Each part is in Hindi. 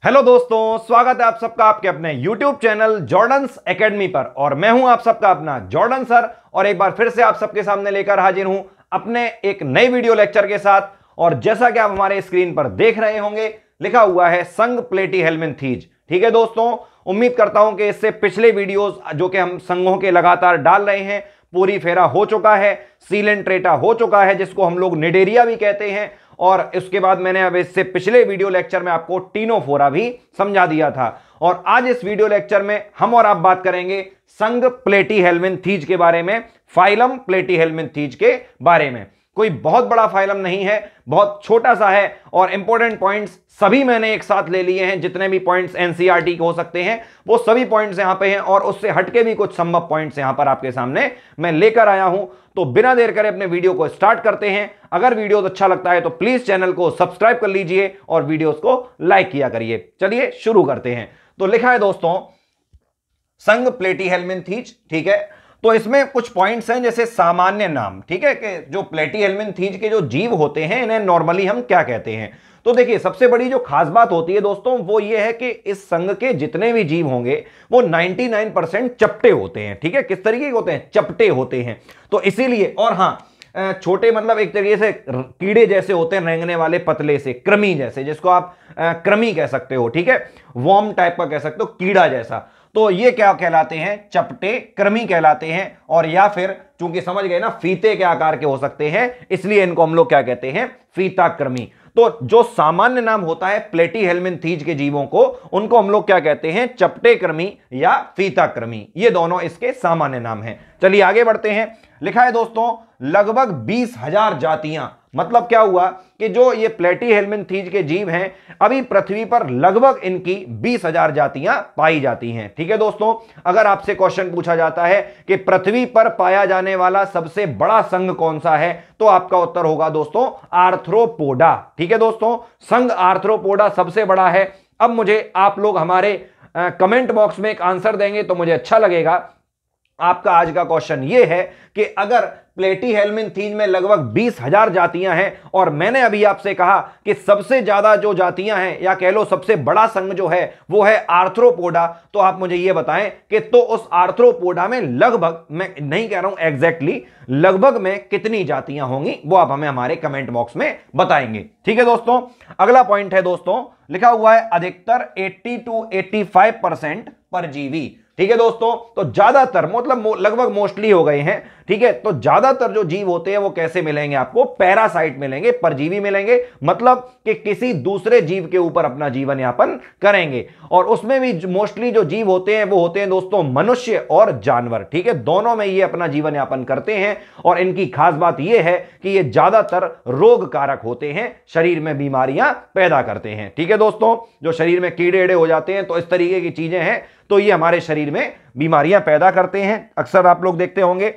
हेलो दोस्तों, स्वागत है आप सबका आपके अपने YouTube चैनल जॉर्डन्स एकेडमी पर। और मैं हूं आप सबका अपना जॉर्डन सर, और एक बार फिर से आप सबके सामने लेकर हाजिर हूं अपने एक नई वीडियो लेक्चर के साथ। और जैसा कि आप हमारे स्क्रीन पर देख रहे होंगे, लिखा हुआ है संघ प्लेटीहेल्मिंथीज। ठीक है दोस्तों, उम्मीद करता हूं कि इससे पिछले वीडियोस जो कि हम संघों के लगातार डाल रहे हैं, पूरी फेरा हो चुका है, सीलेंट्रेटा हो चुका है, जिसको हम लोग निडेरिया भी कहते हैं। और इसके बाद मैंने अब इससे पिछले वीडियो लेक्चर में आपको टीनोफोरा भी समझा दिया था। और आज इस वीडियो लेक्चर में हम और आप बात करेंगे संघ प्लेटीहेल्मिंथीज के बारे में, फाइलम प्लेटीहेल्मिंथीज के बारे में। कोई बहुत बड़ा फाइलम नहीं है, बहुत छोटा सा है, और इंपॉर्टेंट पॉइंट्स सभी मैंने एक साथ ले लिए हैं। जितने भी पॉइंट्स एनसीईआरटी के हो सकते हैं वो सभी पॉइंट्स यहां पे हैं, और उससे हटके भी कुछ संभव पॉइंट्स यहां पर आपके सामने मैं लेकर आया हूं। तो बिना देर करे अपने वीडियो को स्टार्ट करते हैं। अगर वीडियो अच्छा लगता है तो प्लीज चैनल को सब्सक्राइब कर लीजिए और वीडियोस को लाइक किया करिए। चलिए शुरू करते हैं। तो लिखा है दोस्तों संघ प्लेटीहेल्मिंथीज। ठीक है, तो इसमें कुछ पॉइंट्स हैं, जैसे सामान्य नाम। ठीक है, कि जो प्लेटीहेल्मिंथीज के जो जीव होते हैं इन्हें नॉर्मली हम क्या कहते हैं। तो देखिए, सबसे बड़ी जो खास बात होती है दोस्तों वो ये है कि इस संघ के जितने भी जीव होंगे वो 99% चपटे होते हैं। ठीक है, किस तरीके के होते हैं? चपटे होते हैं। तो इसीलिए, और हाँ, छोटे मतलब एक तरीके से कीड़े जैसे होते हैं, रेंगने वाले पतले से, कृमि जैसे, जिसको आप कृमि कह सकते हो। ठीक है, वॉर्म टाइप का कह सकते हो, कीड़ा जैसा। तो ये क्या कहलाते हैं? चपटे कृमि कहलाते हैं। और या फिर चूंकि समझ गए ना, फीते के आकार के हो सकते हैं, इसलिए इनको हम लोग क्या कहते हैं? फीता कृमि। तो जो सामान्य नाम होता है प्लेटीहेल्मिंथीज के जीवों को, उनको हम लोग क्या कहते हैं? चपटे कृमि या फीता कृमि। ये दोनों इसके सामान्य नाम हैं। चलिए आगे बढ़ते हैं। लिखा है दोस्तों लगभग 20,000 जातियां। मतलब क्या हुआ कि जो ये प्लेटीहेल्मिंथीज के जीव हैं, अभी पृथ्वी पर लगभग इनकी 20,000 जातियां पाई जाती हैं। ठीक है दोस्तों, अगर आपसे क्वेश्चन पूछा जाता है कि पृथ्वी पर पाया जाने वाला सबसे बड़ा संघ कौन सा है, तो आपका उत्तर होगा दोस्तों आर्थ्रोपोडा। ठीक है दोस्तों, संघ आर्थ्रोपोडा सबसे बड़ा है। अब मुझे आप लोग हमारे कमेंट बॉक्स में एक आंसर देंगे तो मुझे अच्छा लगेगा। आपका आज का क्वेश्चन यह है कि अगर प्लेटीहेल्मिंथीज में लगभग 20,000 जातियां हैं, और मैंने अभी आपसे कहा कि सबसे ज्यादा जो जातियां हैं, या कह लो सबसे बड़ा संघ जो है वो है आर्थ्रोपोडा, तो आप मुझे यह बताएं कि तो उस आर्थ्रोपोडा में लगभग, मैं नहीं कह रहा हूं एग्जैक्टली, लगभग में कितनी जातियां होंगी, वो आप हमें हमारे कमेंट बॉक्स में बताएंगे। ठीक है दोस्तों, अगला पॉइंट है दोस्तों, लिखा हुआ है अधिकतर 80 to 85% परजीवी। ठीक है दोस्तों, तो ज्यादातर मतलब लगभग मोस्टली हो गए हैं। ठीक है, तो ज्यादातर जो जीव होते हैं वो कैसे मिलेंगे आपको? पैरासाइट मिलेंगे, परजीवी मिलेंगे, मतलब कि किसी दूसरे जीव के ऊपर अपना जीवन यापन करेंगे। और उसमें भी मोस्टली जो जीव होते हैं वो होते हैं दोस्तों मनुष्य और जानवर। ठीक है, दोनों में ये अपना जीवन यापन करते हैं। और इनकी खास बात यह है कि ये ज्यादातर रोग कारक होते हैं, शरीर में बीमारियां पैदा करते हैं। ठीक है दोस्तों, जो शरीर में कीड़े एड़े हो जाते हैं, तो इस तरीके की चीजें हैं, तो ये हमारे शरीर में बीमारियां पैदा करते हैं। अक्सर आप लोग देखते होंगे,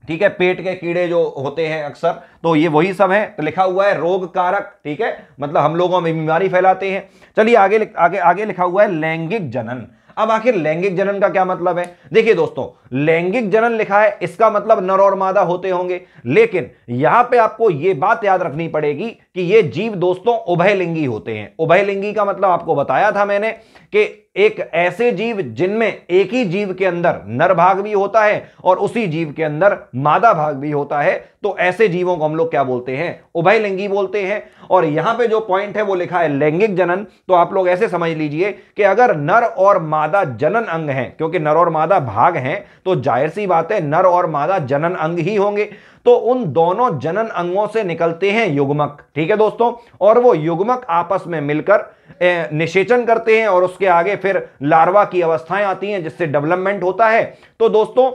ठीक है, पेट के कीड़े जो होते हैं अक्सर, तो ये वही सब है। तो लिखा हुआ है रोग कारक। ठीक है, मतलब हम लोगों में बीमारी फैलाते हैं। चलिए आगे आगे आगे लिखा हुआ है लैंगिक जनन। अब आखिर लैंगिक जनन का क्या मतलब है? देखिए दोस्तों, लैंगिक जनन लिखा है, इसका मतलब नर और मादा होते होंगे, लेकिन यहां पे आपको यह बात याद रखनी पड़ेगी कि ये जीव दोस्तों उभयलिंगी होते हैं। उभयलिंगी का मतलब आपको बताया था मैंने कि एक ऐसे जीव जिनमें एक ही जीव के अंदर नर भाग भी होता है और उसी जीव के अंदर मादा भाग भी होता है, तो ऐसे जीवों को हम लोग क्या बोलते हैं? उभयलिंगी बोलते हैं। और यहां पे जो पॉइंट है वो लिखा है लैंगिक जनन, तो आप लोग ऐसे समझ लीजिए कि अगर नर और मादा जनन अंग हैं, क्योंकि नर और मादा भाग हैं, तो जाहिर सी बात है नर और मादा जनन अंग ही होंगे, तो उन दोनों जनन अंगों से निकलते हैं युग्मक। ठीक है दोस्तों, और वो युग्मक आपस में मिलकर निषेचन करते हैं, और उसके आगे फिर लार्वा की अवस्थाएं आती हैं, जिससे डेवलपमेंट होता है। तो दोस्तों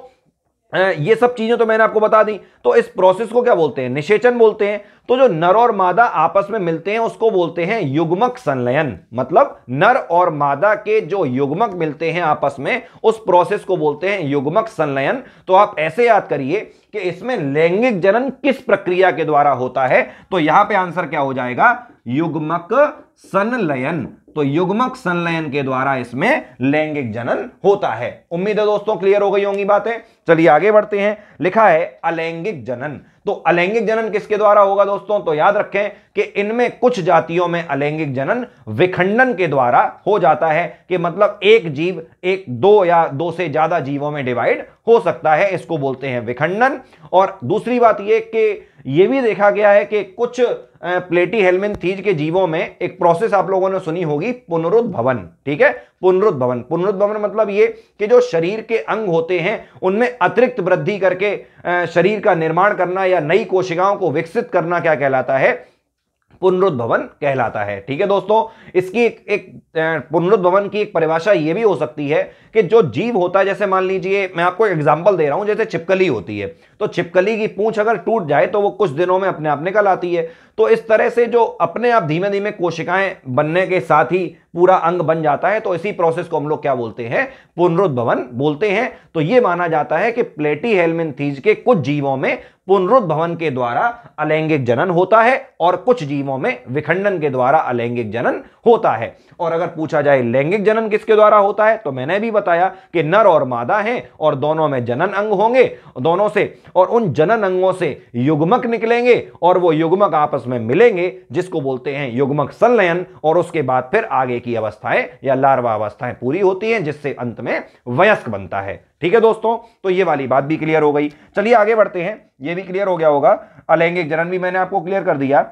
ये सब चीजें तो मैंने आपको बता दी। तो इस प्रोसेस को क्या बोलते हैं? निषेचन बोलते हैं। तो जो नर और मादा आपस में मिलते हैं उसको बोलते हैं युग्मक संलयन। मतलब नर और मादा के जो युग्मक मिलते हैं आपस में, उस प्रोसेस को बोलते हैं युग्मक संलयन। तो आप ऐसे याद करिए कि इसमें लैंगिक जनन किस प्रक्रिया के द्वारा होता है, तो यहां पे आंसर क्या हो जाएगा? युग्मक संलयन। तो युग्मक संलयन के द्वारा इसमें लैंगिक जनन होता है। उम्मीद है दोस्तों क्लियर हो गई होंगी बातें। चलिए आगे बढ़ते हैं। लिखा है अलैंगिक जनन। तो अलैंगिक जनन किसके द्वारा होगा दोस्तों? तो याद रखें कि इनमें कुछ जातियों में अलैंगिक जनन विखंडन के द्वारा हो जाता है, कि मतलब एक जीव एक दो या दो से ज्यादा जीवों में डिवाइड हो सकता है, इसको बोलते हैं विखंडन। और दूसरी बात यह कि यह भी देखा गया है कि कुछ प्लेटीहेल्मिन्थीज के जीवों में एक प्रोसेस आप लोगों ने सुनी होगी, पुनरुद्भवन। ठीक है, पुनरुद्भवन। पुनरुद्भवन मतलब ये कि जो शरीर के अंग होते हैं उनमें अतिरिक्त वृद्धि करके शरीर का निर्माण करना या नई कोशिकाओं को विकसित करना क्या कहलाता है? पुनरुद्भवन कहलाता है। ठीक है दोस्तों, इसकी एक पुनरुद्भवन की एक परिभाषा यह भी हो सकती है कि जो जीव होता है, जैसे मान लीजिए मैं आपको एग्जांपल दे रहा हूं, जैसे छिपकली होती है, तो छिपकली की पूंछ अगर टूट जाए तो वो कुछ दिनों में अपने आप निकल आती है। तो इस तरह से जो अपने आप धीमे धीमे कोशिकाएं बनने के साथ ही पूरा अंग बन जाता है, तो इसी प्रोसेस को हम लोग क्या बोलते हैं? पुनरुद्भवन बोलते हैं। तो यह माना जाता है कि प्लेटीहेल्मिन्थीज के कुछ जीवों में पुनरुद्भवन के द्वारा अलैंगिक जनन होता है और कुछ जीवों में विखंडन के द्वारा अलैंगिक जनन होता है। और अगर पूछा जाए लैंगिक जनन किसके द्वारा होता है, तो मैंने भी बताया कि नर और मादा हैं और दोनों में जनन अंग होंगे दोनों से, और उन जनन अंगों से युग्मक निकलेंगे और वो युग्मक आपस में मिलेंगे, जिसको बोलते हैं युग्मक संलयन। और उसके बाद फिर आगे की अवस्थाएं या लार्वा अवस्थाएं पूरी होती हैं, जिससे अंत में वयस्क बनता है। ठीक है दोस्तों, तो ये वाली बात भी क्लियर हो गई। चलिए आगे बढ़ते हैं, ये भी क्लियर हो गया होगा। अलैंगिक जनन भी मैंने आपको क्लियर कर दिया।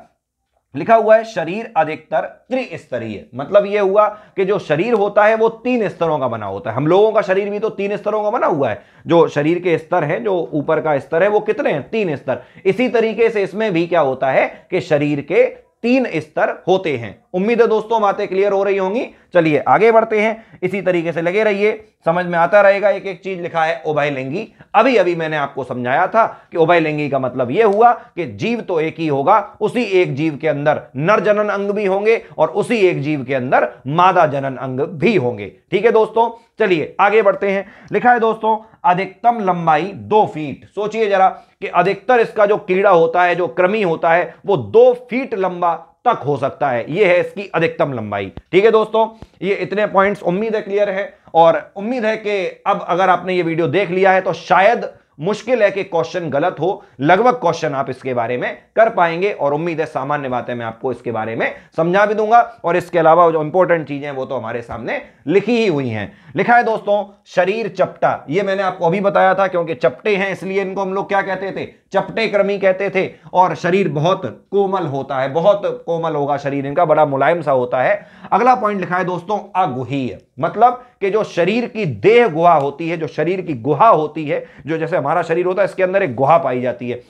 लिखा हुआ है शरीर अधिकतर त्रिस्तरीय, मतलब यह हुआ कि जो शरीर होता है वो 3 स्तरों का बना होता है। हम लोगों का शरीर भी तो 3 स्तरों का बना हुआ है। जो शरीर के स्तर हैं, जो ऊपर का स्तर है, वो कितने हैं? 3 स्तर। इसी तरीके से इसमें भी क्या होता है कि शरीर के 3 स्तर होते हैं। उम्मीद है दोस्तों बातें क्लियर हो रही होंगी। चलिए आगे बढ़ते हैं, इसी तरीके से लगे रहिए, समझ में आता रहेगा। एक एक चीज लिखा है उभयलिंगी। अभी अभी मैंने आपको समझाया था कि उभयलिंगी का मतलब यह हुआ कि जीव तो एक ही होगा, उसी एक जीव के अंदर नर जनन अंग भी होंगे और उसी एक जीव के अंदर मादा जनन अंग भी होंगे। ठीक है दोस्तों, चलिए आगे बढ़ते हैं। लिखा है दोस्तों अधिकतम लंबाई 2 फीट। सोचिए जरा कि अधिकतर इसका जो कीड़ा होता है, जो कृमि होता है, वो 2 फीट लंबा तक हो सकता है। यह है इसकी अधिकतम लंबाई। ठीक है दोस्तों, ये इतने पॉइंट्स उम्मीद है क्लियर है, और उम्मीद है कि अब अगर आपने ये वीडियो देख लिया है तो शायद मुश्किल है कि क्वेश्चन गलत हो, लगभग क्वेश्चन आप इसके बारे में कर पाएंगे, और उम्मीद है सामान्य बातें मैं आपको इसके बारे में समझा भी दूंगा। और इसके अलावा जो इंपॉर्टेंट चीजें वो तो हमारे सामने लिखी ही हुई हैं। लिखा है दोस्तों शरीर चपटा। ये मैंने आपको अभी बताया था, क्योंकि चपटे हैं इसलिए इनको हम लोग क्या कहते थे? चपटे कृमि कहते थे। और शरीर बहुत कोमल होता है, बहुत कोमल होगा शरीर इनका, बड़ा मुलायम सा होता है। अगला पॉइंट लिखा है दोस्तों अगुहीय, मतलब कि जो शरीर की देह गुहा होती है, जो शरीर की गुहा होती है, जो जैसे हमारा शरीर होता है इसके अंदर एक गुहा पाई जाती है,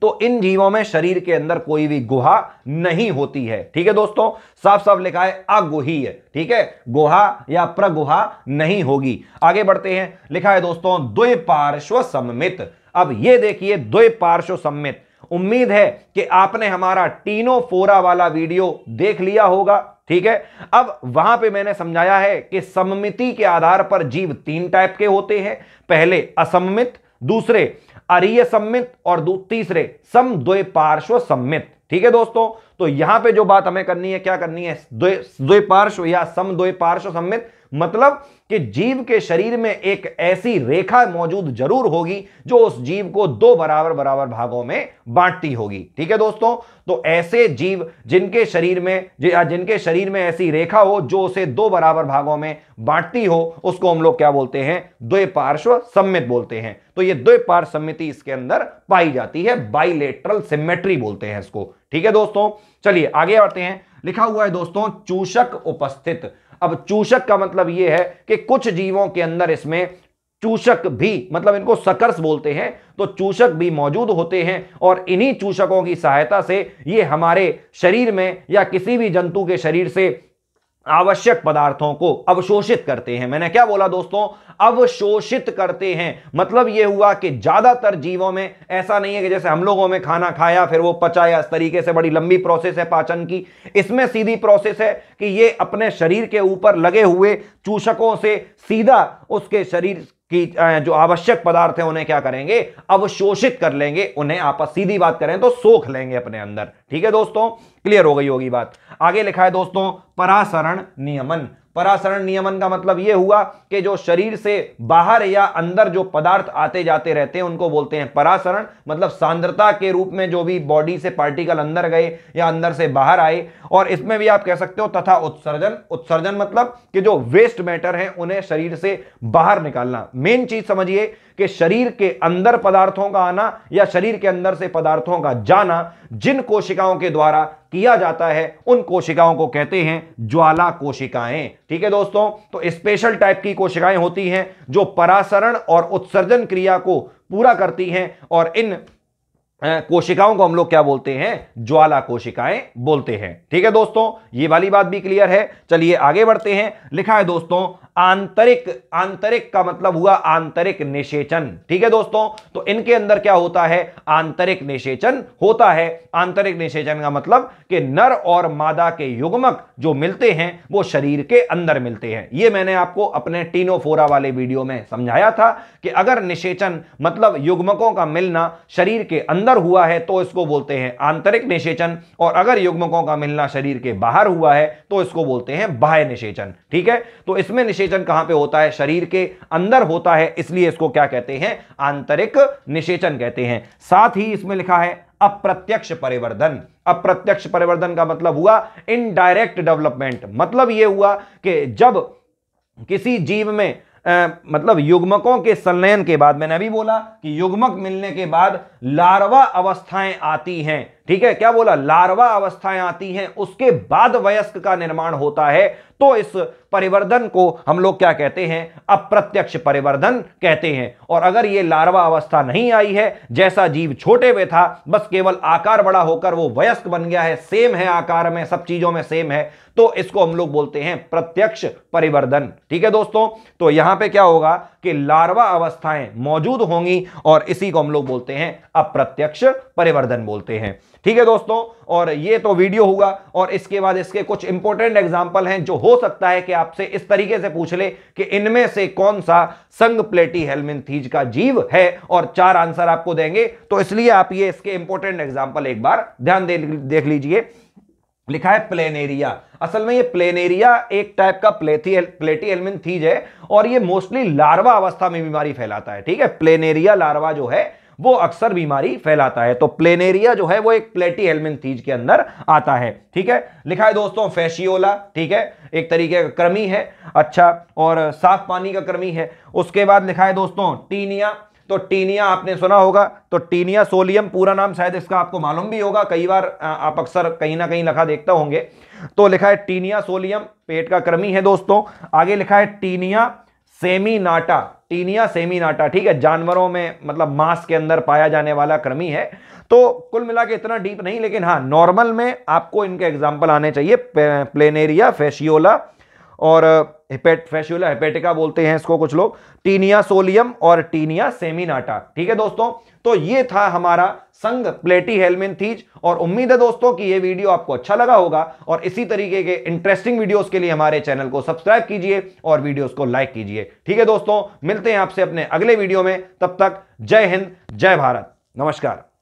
तो इन जीवों में शरीर के अंदर कोई भी गुहा नहीं होती है। ठीक है दोस्तों, साफ साफ लिखा है अगुहीय। ठीक है, गुहा या प्रगुहा नहीं होगी। आगे बढ़ते हैं, लिखा है दोस्तों द्विपार्श्व सममित। अब ये देखिए द्विपार्श्व सममित, उम्मीद है कि आपने हमारा टीनोफोरा वाला वीडियो देख लिया होगा। ठीक है, अब वहां पे मैंने समझाया है कि सममिति के आधार पर जीव 3 टाइप के होते हैं। पहले असममित, दूसरे अरीय सम्मित और तीसरे समद्विपार्श्व सम्मित। ठीक है दोस्तों, तो यहां पे जो बात हमें करनी है, क्या करनी है? द्विपार्श्व या समद्विपार्श्व सम्मित, मतलब कि जीव के शरीर में एक ऐसी रेखा मौजूद जरूर होगी जो उस जीव को 2 बराबर बराबर भागों में बांटती होगी। ठीक है दोस्तों, तो ऐसे जीव जिनके शरीर में ऐसी रेखा हो जो उसे 2 बराबर भागों में बांटती हो, उसको हम लोग क्या बोलते हैं? द्विपार्श्व सम्मित बोलते हैं। तो ये द्विपार्श्व सम्मिति इसके अंदर पाई जाती है, बाइलेटरल सिमेट्री बोलते हैं इसको। ठीक है दोस्तों, चलिए आगे बढ़ते हैं। लिखा हुआ है दोस्तों चूषक उपस्थित। अब चूषक का मतलब यह है कि कुछ जीवों के अंदर इसमें चूषक भी, मतलब इनको सकर्स बोलते हैं, तो चूषक भी मौजूद होते हैं, और इन्हीं चूषकों की सहायता से ये हमारे शरीर में या किसी भी जंतु के शरीर से आवश्यक पदार्थों को अवशोषित करते हैं। मैंने क्या बोला दोस्तों? अवशोषित करते हैं। मतलब यह हुआ कि ज्यादातर जीवों में ऐसा नहीं है कि जैसे हम लोगों में खाना खाया फिर वो पचाया, इस तरीके से बड़ी लंबी प्रोसेस है पाचन की। इसमें सीधी प्रोसेस है कि ये अपने शरीर के ऊपर लगे हुए चूषकों से सीधा उसके शरीर की जो आवश्यक पदार्थ है उन्हें क्या करेंगे? अवशोषित कर लेंगे, उन्हें आपस सीधी बात करें तो सोख लेंगे अपने अंदर। ठीक है दोस्तों, क्लियर हो गई होगी बात। आगे लिखा है दोस्तों परासरण नियमन। परासरण नियमन का मतलब यह हुआ कि जो शरीर से बाहर या अंदर जो पदार्थ आते जाते रहते हैं उनको बोलते हैं परासरण, मतलब सांद्रता के रूप में जो भी बॉडी से पार्टिकल अंदर गए या अंदर से बाहर आए। और इसमें भी आप कह सकते हो तथा उत्सर्जन, उत्सर्जन मतलब कि जो वेस्ट मैटर है उन्हें शरीर से बाहर निकालना। मेन चीज समझिए कि शरीर के अंदर पदार्थों का आना या शरीर के अंदर से पदार्थों का जाना जिन कोशिकाओं के द्वारा किया जाता है उन कोशिकाओं को कहते हैं ज्वाला कोशिकाएं। ठीक है दोस्तों, तो स्पेशल टाइप की कोशिकाएं होती हैं जो परासरण और उत्सर्जन क्रिया को पूरा करती हैं और इन कोशिकाओं को हम लोग क्या बोलते हैं, ज्वाला कोशिकाएं बोलते हैं। ठीक है दोस्तों, ये वाली बात भी क्लियर है। चलिए आगे बढ़ते हैं। लिखा है दोस्तों आंतरिक, आंतरिक का मतलब हुआ आंतरिक निषेचन। ठीक है दोस्तों, तो इनके अंदर क्या होता है, आंतरिक निषेचन होता है। आंतरिक निषेचन का मतलब कि नर और मादा के युग्मक जो मिलते हैं वो शरीर के अंदर मिलते हैं। ये मैंने आपको अपने टीनोफोरा वाले वीडियो में समझाया था कि अगर निषेचन मतलब युग्मकों का मिलना शरीर के अंदर हुआ है तो इसको बोलते हैं आंतरिक निषेचन, और अगर युग्मकों का मिलना शरीर के बाहर हुआ है तो इसको बोलते हैं बाह्य निषेचन। ठीक है, तो इसमें निषेचन कहां पे होता है, शरीर के अंदर होता है, इसलिए इसको क्या कहते हैं, आंतरिक निषेचन कहते हैं। साथ ही इसमें लिखा है अप्रत्यक्ष परिवर्धन। अप्रत्यक्ष परिवर्धन का मतलब हुआ इनडायरेक्ट डेवलपमेंट। मतलब यह हुआ कि जब किसी जीव में मतलब युग्मकों के संलयन के बाद, मैंने अभी बोला कि युग्मक मिलने के बाद लार्वा अवस्थाएं आती हैं। ठीक है, क्या बोला, लार्वा अवस्थाएं आती हैं, उसके बाद वयस्क का निर्माण होता है। तो इस परिवर्धन को हम लोग क्या कहते हैं, अप्रत्यक्ष परिवर्धन कहते हैं। और अगर ये लार्वा अवस्था नहीं आई है, जैसा जीव छोटे में था बस केवल आकार बड़ा होकर वो वयस्क बन गया है, सेम है आकार में, सब चीजों में सेम है, तो इसको हम लोग बोलते हैं प्रत्यक्ष परिवर्धन। ठीक है दोस्तों, तो यहां पे क्या होगा कि लार्वा अवस्थाएं मौजूद होंगी और इसी को हम लोग बोलते हैं अप्रत्यक्ष परिवर्धन बोलते हैं। ठीक है दोस्तों, और ये तो वीडियो हुआ, और इसके बाद इसके कुछ इंपॉर्टेंट एग्जांपल हैं जो हो सकता है कि आपसे इस तरीके से पूछ ले कि इनमें से कौन सा संघ प्लेटीहेल्मिन्थीज का जीव है, और 4 आंसर आपको देंगे। तो इसलिए आप ये इसके इंपॉर्टेंट एग्जांपल एक बार ध्यान देख लीजिए। लिखा है प्लेनेरिया। असल में ये प्लेनेरिया एक टाइप का प्लेटीहेल्मिन्थीज है और ये मोस्टली लार्वा अवस्था में बीमारी फैलाता है। ठीक है, प्लेनेरिया लार्वा जो है वो अक्सर बीमारी फैलाता है। तो प्लेनेरिया जो है वो एक प्लेटीहेल्मिन्थीज के अंदर आता है। ठीक है, लिखा है दोस्तों फैशियोला। ठीक है, एक तरीके का कृमि है, अच्छा, और साफ पानी का कृमि है। उसके बाद लिखा है दोस्तों टीनिया। तो टीनिया आपने सुना होगा, तो टीनिया सोलियम पूरा नाम शायद इसका आपको मालूम भी होगा, कई बार आप अक्सर कहीं ना कहीं लिखा देखते होंगे। तो लिखा है टीनिया सोलियम, पेट का कृमि है दोस्तों। आगे लिखा है टीनिया सेमिनाटा। टीनिया सेमिनाटा, ठीक है, जानवरों में मतलब मांस के अंदर पाया जाने वाला कृमि है। तो कुल मिला के इतना डीप नहीं, लेकिन हाँ नॉर्मल में आपको इनके एग्जाम्पल आने चाहिए। प्लेनेरिया, फैशियोला और फैशियोला हेपेटिका बोलते हैं इसको कुछ लोग, टीनिया सोलियम और टीनिया सेमिनाटा। ठीक है दोस्तों, तो ये था हमारा संघ प्लेटीहेल्मिन्थीज, और उम्मीद है दोस्तों कि ये वीडियो आपको अच्छा लगा होगा, और इसी तरीके के इंटरेस्टिंग वीडियोस के लिए हमारे चैनल को सब्सक्राइब कीजिए और वीडियोस को लाइक कीजिए। ठीक है दोस्तों, मिलते हैं आपसे अपने अगले वीडियो में, तब तक जय हिंद, जय भारत, नमस्कार।